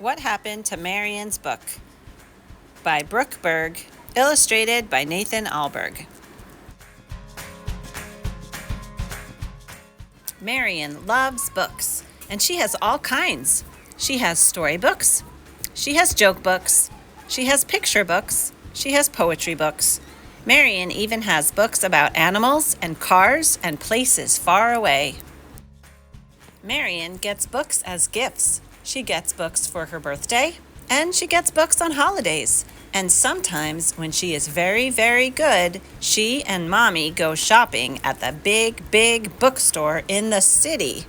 What Happened to Marion's Book by Berg, illustrated by Nathan Alberg. Marion loves books, and she has all kinds. She has storybooks, she has joke books, she has picture books, she has poetry books. Marion even has books about animals and cars and places far away. Marion gets books as gifts. She gets books for her birthday, and she gets books on holidays. And sometimes, when she is very, very good, she and Mommy go shopping at the big bookstore in the city.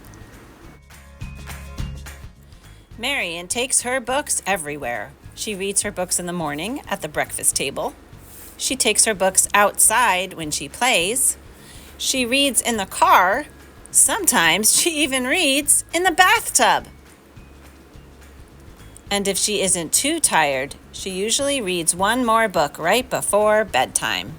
Marion takes her books everywhere. She reads her books in the morning at the breakfast table. She takes her books outside when she plays. She reads in the car. Sometimes she even reads in the bathtub. And if she isn't too tired, she usually reads one more book right before bedtime.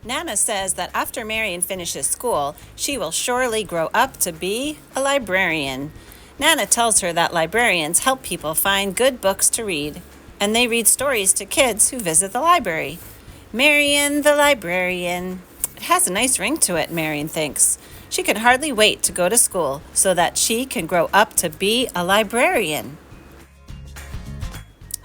Nana says that after Marion finishes school, she will surely grow up to be a librarian. Nana tells her that librarians help people find good books to read, and they read stories to kids who visit the library. Marion the librarian. It has a nice ring to it, Marion thinks. She can hardly wait to go to school so that she can grow up to be a librarian.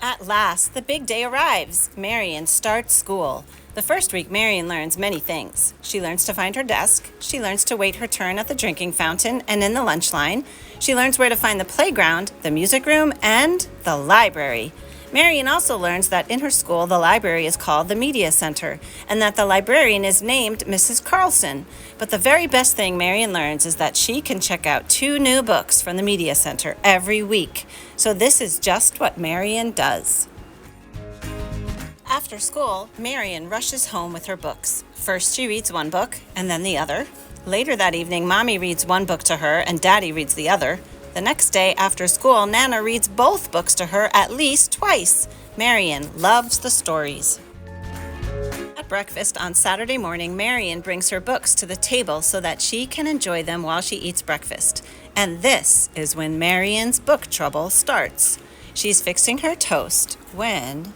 At last, the big day arrives. Marion starts school. The first week, Marion learns many things. She learns to find her desk. She learns to wait her turn at the drinking fountain and in the lunch line. She learns where to find the playground, the music room, and the library. Marion also learns that in her school, the library is called the Media Center, and that the librarian is named Mrs. Carlson. But the very best thing Marion learns is that she can check out 2 new books from the Media Center every week. So this is just what Marion does. After school, Marion rushes home with her books. First, she reads one book, and then the other. Later that evening, Mommy reads one book to her, and Daddy reads the other. The next day, after school, Nana reads both books to her at least twice. Marion loves the stories. At breakfast on Saturday morning, Marion brings her books to the table so that she can enjoy them while she eats breakfast. And this is when Marion's book trouble starts. She's fixing her toast when...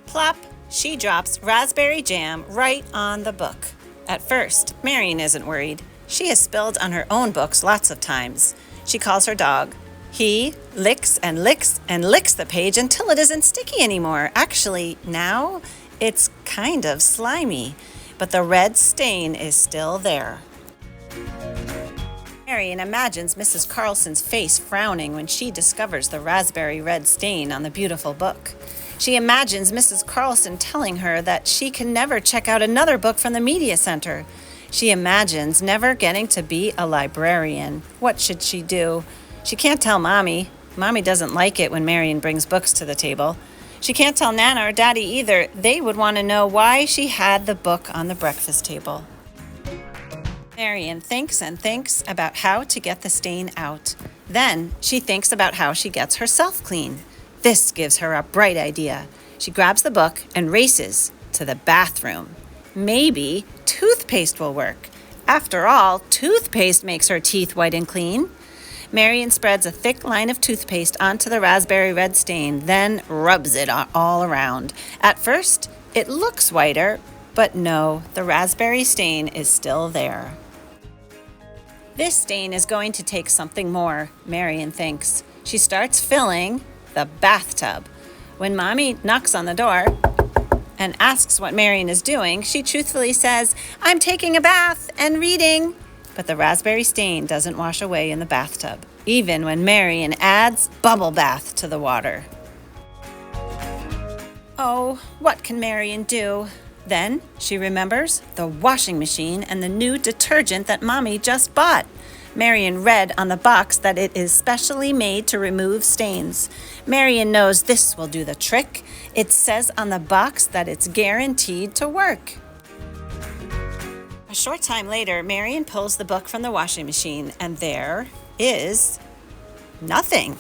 plop! She drops raspberry jam right on the book. At first, Marion isn't worried. She has spilled on her own books lots of times. She calls her dog. He licks and licks and licks the page until it isn't sticky anymore. Actually, now it's kind of slimy, but the red stain is still there. Marion imagines Mrs. Carlson's face frowning when she discovers the raspberry red stain on the beautiful book. She imagines Mrs. Carlson telling her that she can never check out another book from the Media Center. She imagines never getting to be a librarian. What should she do? She can't tell Mommy. Mommy doesn't like it when Marion brings books to the table. She can't tell Nana or Daddy either. They would want to know why she had the book on the breakfast table. Marion thinks and thinks about how to get the stain out. Then she thinks about how she gets herself clean. This gives her a bright idea. She grabs the book and races to the bathroom. Maybe toothpaste will work. After all, toothpaste makes her teeth white and clean. Marion spreads a thick line of toothpaste onto the raspberry red stain, then rubs it all around. At first, it looks whiter, but no, the raspberry stain is still there. This stain is going to take something more, Marion thinks. She starts filling the bathtub. When Mommy knocks on the door and asks what Marion is doing, she truthfully says, "I'm taking a bath and reading." But the raspberry stain doesn't wash away in the bathtub, even when Marion adds bubble bath to the water. Oh, what can Marion do? Then she remembers the washing machine and the new detergent that Mommy just bought. Marion read on the box that it is specially made to remove stains. Marion knows this will do the trick. It says on the box that it's guaranteed to work. A short time later, Marion pulls the book from the washing machine, and there is nothing.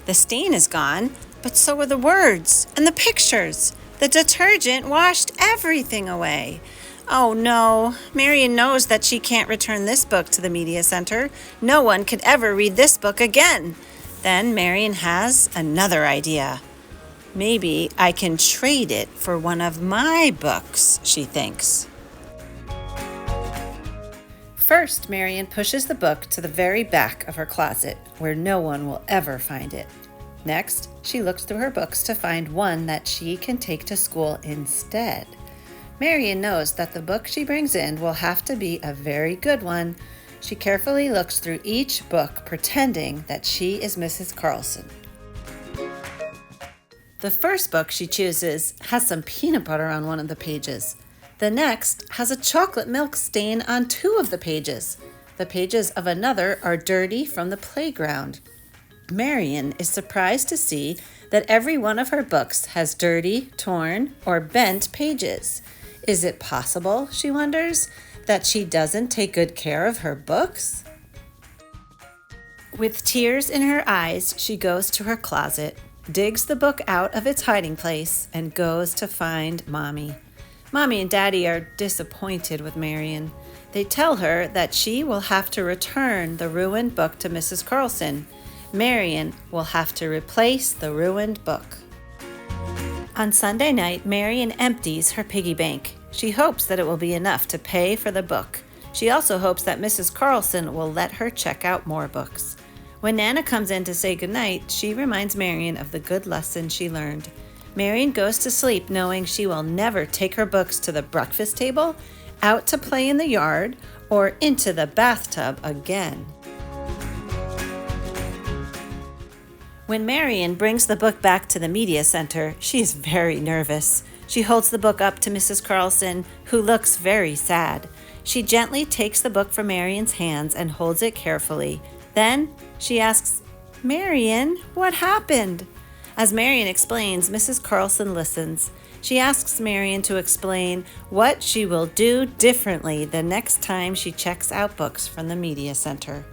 The stain is gone, but so are the words and the pictures. The detergent washed everything away. Oh no, Marion knows that she can't return this book to the media center. No one could ever read this book again. Then Marion has another idea. Maybe I can trade it for one of my books, she thinks. First, Marion pushes the book to the very back of her closet, where no one will ever find it. Next, she looks through her books to find one that she can take to school instead. Marion knows that the book she brings in will have to be a very good one. She carefully looks through each book, pretending that she is Mrs. Carlson. The first book she chooses has some peanut butter on one of the pages. The next has a chocolate milk stain on two of the pages. The pages of another are dirty from the playground. Marion is surprised to see that every one of her books has dirty, torn, or bent pages. Is it possible, she wonders, that she doesn't take good care of her books? With tears in her eyes, she goes to her closet, digs the book out of its hiding place, and goes to find Mommy. Mommy and Daddy are disappointed with Marion. They tell her that she will have to return the ruined book to Mrs. Carlson. Marion will have to replace the ruined book. On Sunday night, Marion empties her piggy bank. She hopes that it will be enough to pay for the book. She also hopes that Mrs. Carlson will let her check out more books. When Nana comes in to say goodnight, she reminds Marion of the good lesson she learned. Marion goes to sleep knowing she will never take her books to the breakfast table, out to play in the yard, or into the bathtub again. When Marion brings the book back to the media center, she is very nervous. She holds the book up to Mrs. Carlson, who looks very sad. She gently takes the book from Marion's hands and holds it carefully. Then she asks, "Marion, what happened?" As Marion explains, Mrs. Carlson listens. She asks Marion to explain what she will do differently the next time she checks out books from the media center.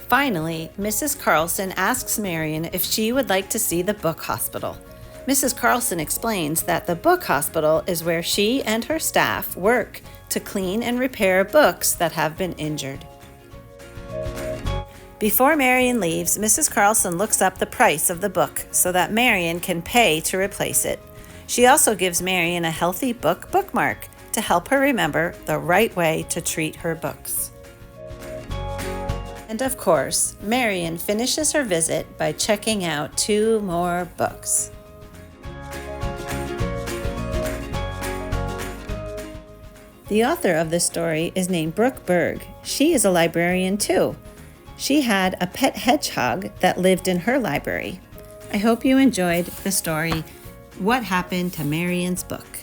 Finally, Mrs. Carlson asks Marion if she would like to see the book hospital. Mrs. Carlson explains that the book hospital is where she and her staff work to clean and repair books that have been injured. Before Marion leaves, Mrs. Carlson looks up the price of the book so that Marion can pay to replace it. She also gives Marion a healthy book bookmark to help her remember the right way to treat her books. And of course, Marion finishes her visit by checking out 2 more books. The author of this story is named Brook Berg. She is a librarian too. She had a pet hedgehog that lived in her library. I hope you enjoyed the story, What Happened to Marion's Book.